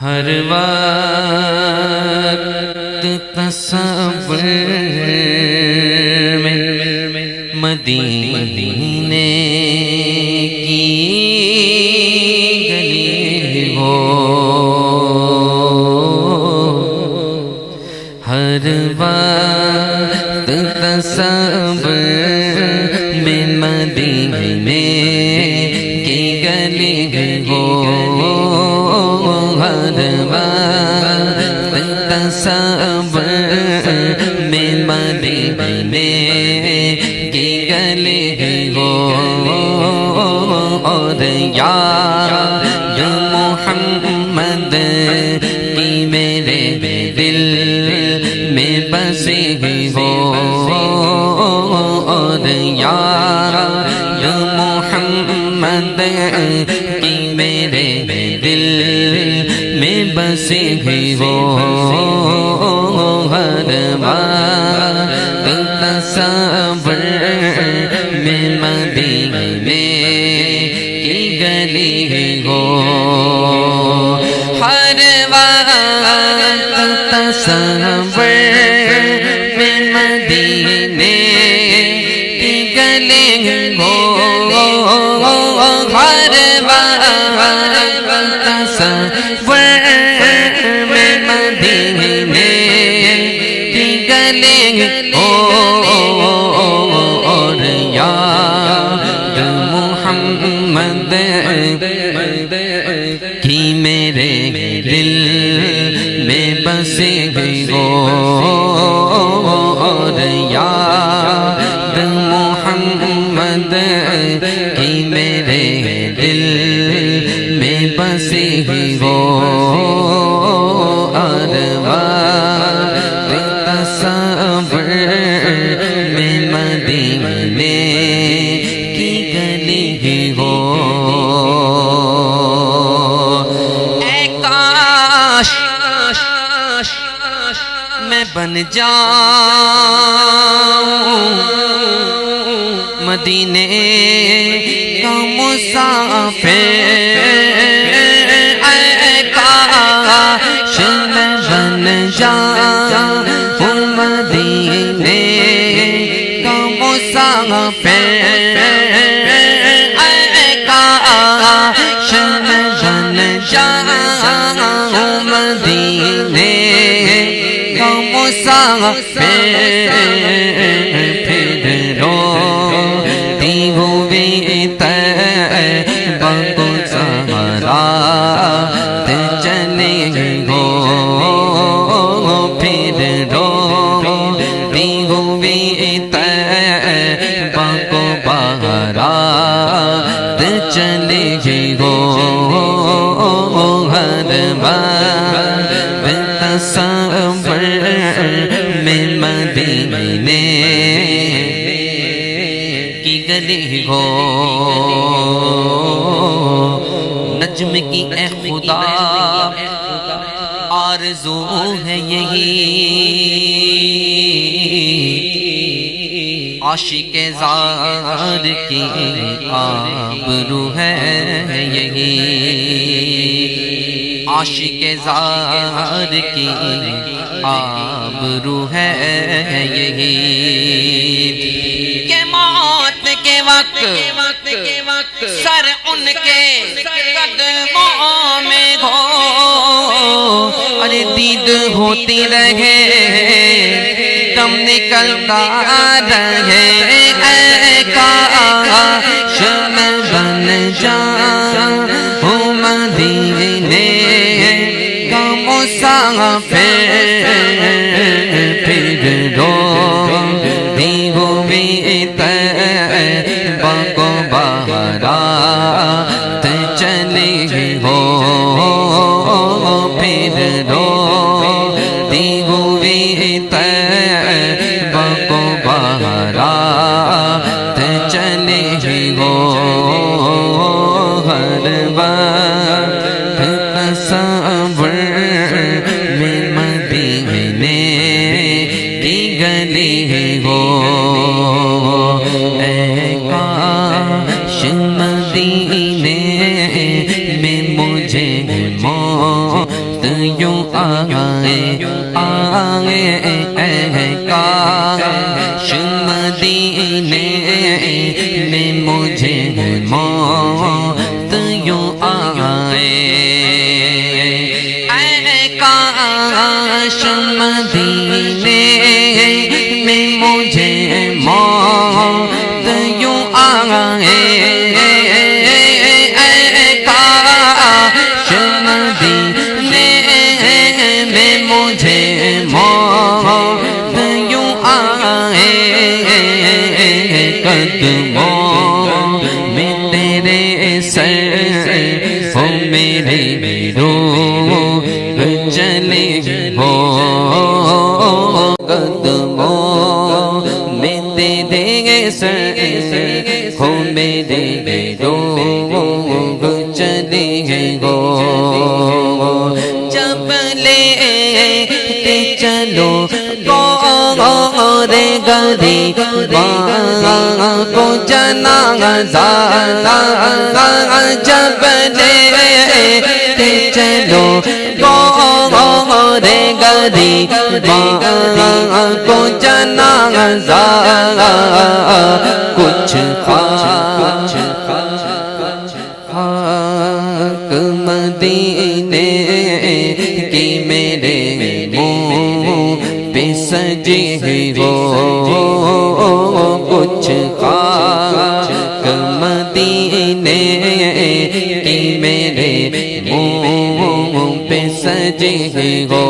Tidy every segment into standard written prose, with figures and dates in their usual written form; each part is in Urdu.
ہر وقت تصور میں مدینے کی گلی ہو، ہر وقت تصور میں مدینے کی گلی ہو، ہر وقت تصور میں مدینے کی گلی ہو، اور یاد محمد کی میرے دل میں بسی ہو، اور یاد محمد کی میرے دل میں بسی ہو، ہر وقت تصور میں مدینے کی گلی ہو، ہر وقت تصور میں مدینے کی گلی ہو، ہر وقت تصور میں مدینے کی گلی ہو، اور یاد محمد کی میرے دل میں بسی ہو، اور یاد محمد کی میرے دل میں بسی ہو، اور وقت تصور میں مدینے کی گلی ہو، اے کاش میں بن جاؤں مدینے کا مسافر، اے کاش میں بن جاؤں مدینے کا مسافر، اے کاش میں بن جاؤں مدینے کا مسافر، پھر روتی ہوئی طیبہ کو زیارت چلے ہو، پھر روتی ہوئی طیبہ کو بارات چلے ہو، ہر وقت تصور میں مدینے کی گلی ہو، نجم کی اے خدا آرزو ہے یہی، عاشق زار کی آبرو ہے یہی، عاشق زار کی آبرو ہے یہی، کہ موت کے وقت سر ان کے قدموں میں ہو، ارے دید ہوتی رہے دم نکلتا رہے، اے کاش میں بن جاؤں مدینے کا مسافر، پھر روتی ہوئی طیبہ کو بارات چلے ہو، پھر روتی ہوئی طیبہ کو بارات چلے ہو، ہر وقت تصور میں مدینے کی گلی ہو، اے کاش مدینے میں مجھے یوں آئے کاش مدینے میں مجھے موت یوں آئے کاش مدینے میں مجھے موت یوں آئے کاش مدینے میں مجھے موت یوں آئے قدموں میں تیرے سر ہو میرے روح چلے ہو قدموں میں تیرے سر ہو میرے روح چلے ہو جب لے کے چلو گورے گری کو جنازہ جب لے کے چلو گورے گری کو جنازہ کچھ خاک مدینے کی میرے منہ پہ سجی ہو کچھ خاک مدینے کی میرے منہ پہ سجی ہو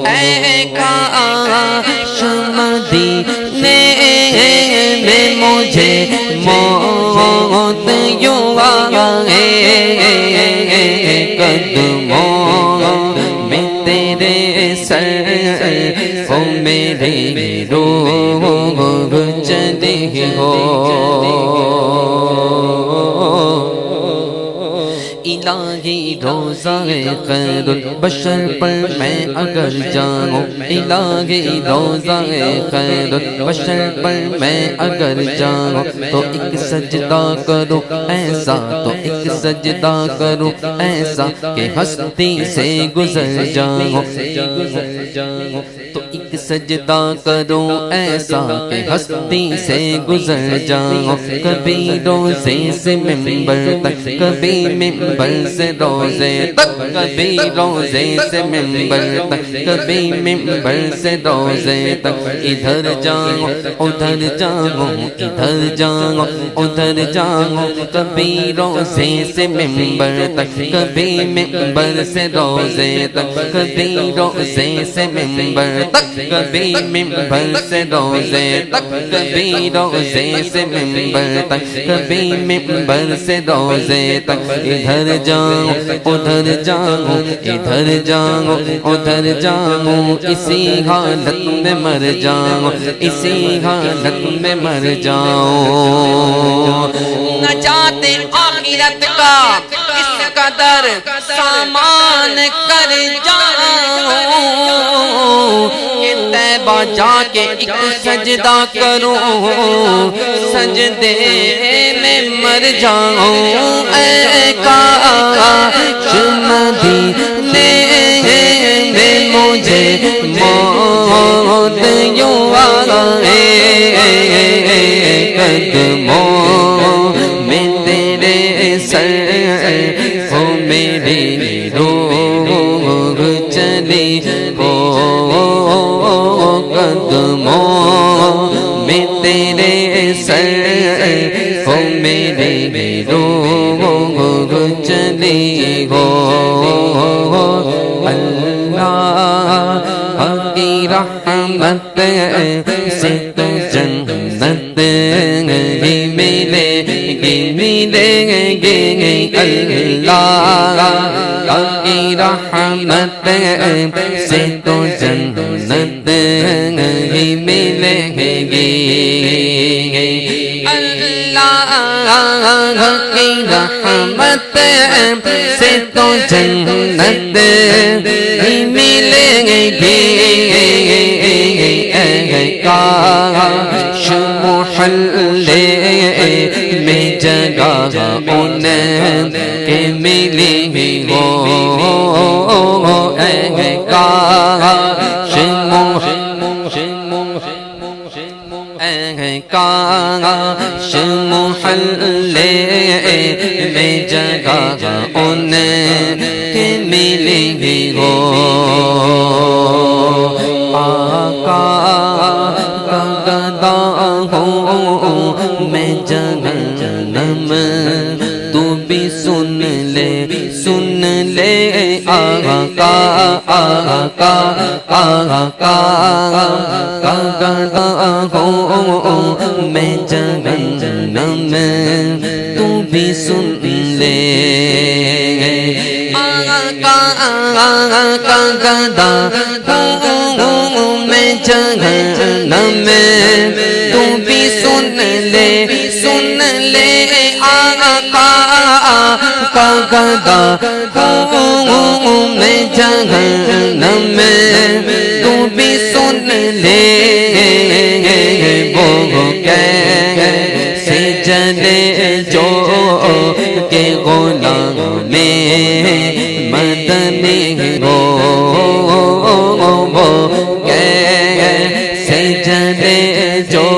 اے کاش مدینے میں مجھے موت یوں آئے قدموں میں تیرے سر ہو میرے روح چلے ہو الہی روزہ خیر البشر پر میں اگر جاؤں الہی روزہ خیر البشر پر میں اگر جاؤں تو ایک سجدہ کروں ایسا تو ایک سجدہ کروں ایسا کہ ہستی سے گزر جاؤں تو ایک سجدہ کروں ایسا کہ ہستی سے گزر جاؤں کبھی روزے سے ممبر تک کبھی ممبر سے روزے تک کبھی روزے سے ممبر تک کبھی ممبر سے روزے تک ادھر جاؤں ادھر جاؤں ادھر جاؤں ادھر جاؤں کبھی روزے سے ممبر تک کبھی ممبر سے روزے تک کبھی روزے سے ممبر تک کبھی ممبر سے روزے تک کبھی روزے سے ممبر تک کبھی ممبر سے روزے تک ادھر جاؤں ادھر جاؤں ادھر جاؤں ادھر جاؤں اسی حالت میں مر جاؤں اسی حالت میں مر جاؤں نجات آخرت کا اس قدر سامان کر جاؤں کہ طیبہ جا کے ایک سجدہ کروں سجدے میں مر جاؤں اے کاش مدینے میں مجھے موت یوں آئے قدموں میں تیرے سر ہو میری روح چلی ہو قدموں میں تیرے سر ہو میری روح چلی ہو اللہ کی رحمت سے تو جنت ہی ملے گی اللہ کی رحمت سے تو جنت ہی ملے گی اللہ کی رحمت سے تو جنت ہی ملے گی کاش محلے میں جگہ ان کے ملی ہو کاش محلے میں جگہ ان کے ملے ہو آقا کا گدا ہوں میں جہنم تو بھی سن لے آقا آقا آقا کا گدا ہوں میں جہنم تو بھی سن لے آقا کا گدا ہوں میں جہنم تو بھی سن لے آقا کا گدا ہوں میں جہنم تو بھی سن لے وہ کیسے جلے جو کہ غلام مدنی ہو وہ کیسے جلے جو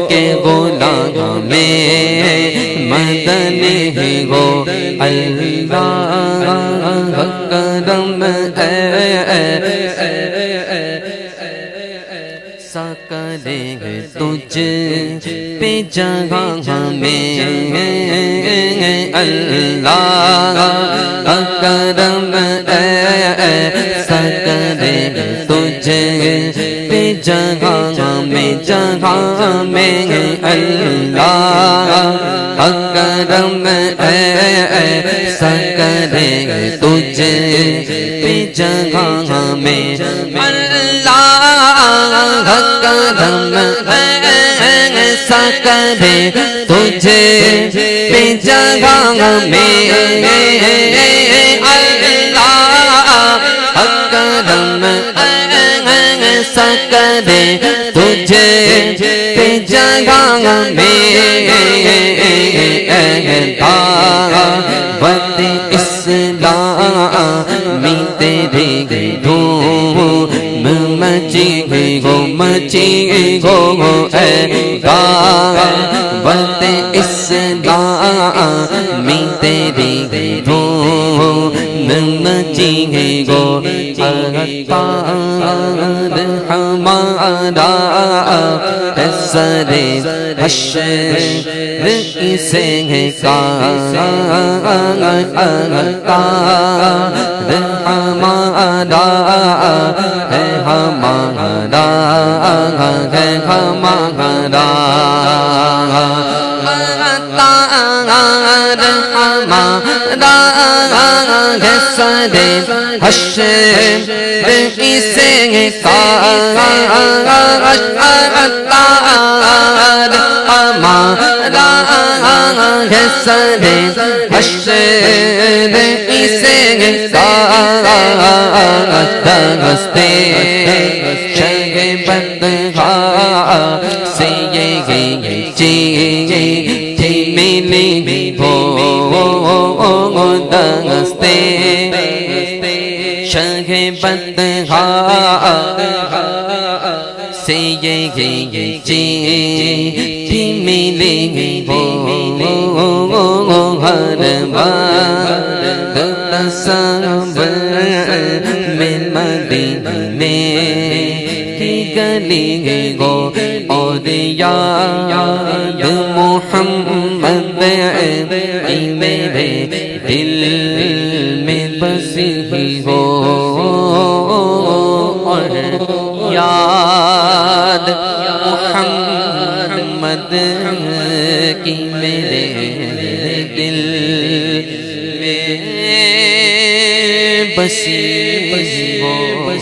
کہ غلام مدنی ہو اللہ کرم سکرے تجھ پہ جگہ میں اللہ کرم سکرے تجھ پہ جگہ میں اللہ کرم سکرے تجھ پہ جگہ میں اللہ کرم سکرے تجھ پہ جگہ میں اللہ کرم سکرے تجھ پہ جگہ میں دعوت اسلامی تیرے دھوم مچی گو اے دعوت اسلامی تیرے دھوم مچی گو ہمارا سر حشر اسے ہمارا ہے ہمارا سر حشر اسے ہمارا ہے سر حشر اسے دستے شہ بدخا سے یہ چیز ملی ہو دستے شہ بدخا سے یہ چیز ملی ہو ہر بات تصور میں مدینے کی گلی ہو اور یاد محمد میرے دل میں بسی ہو اور یاد محمد کی میرے دل میں بسی ہو